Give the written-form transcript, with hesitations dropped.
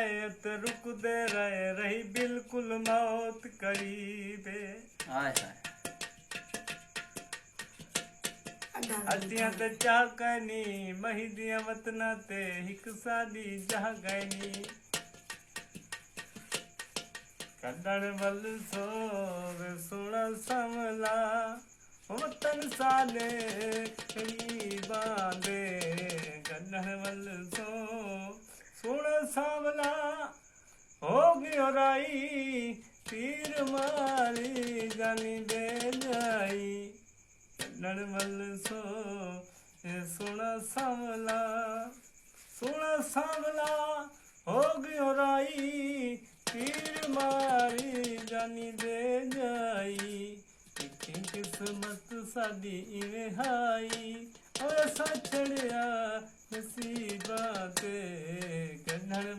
आए ते रुकदे रहे रही बिल्कुल मौत करीबे ਹਾਏ ਹਾਏ अतियां ते चाह कैनी मही दियां वतना ते हिक सादी चाह गैनी कदड़ वल सोवे सोना समला वतन साले बांदे कदड़ वल सो सोना सावला हो गयो राई तीर मारी जानी दे जाई नड़मल सो सोना सांवला हो गयो राई तीर मारी जानी दे जाई इतनी किस्मत साडी इवें हाई और सा चढ़िया नसीबा ते कन्हड़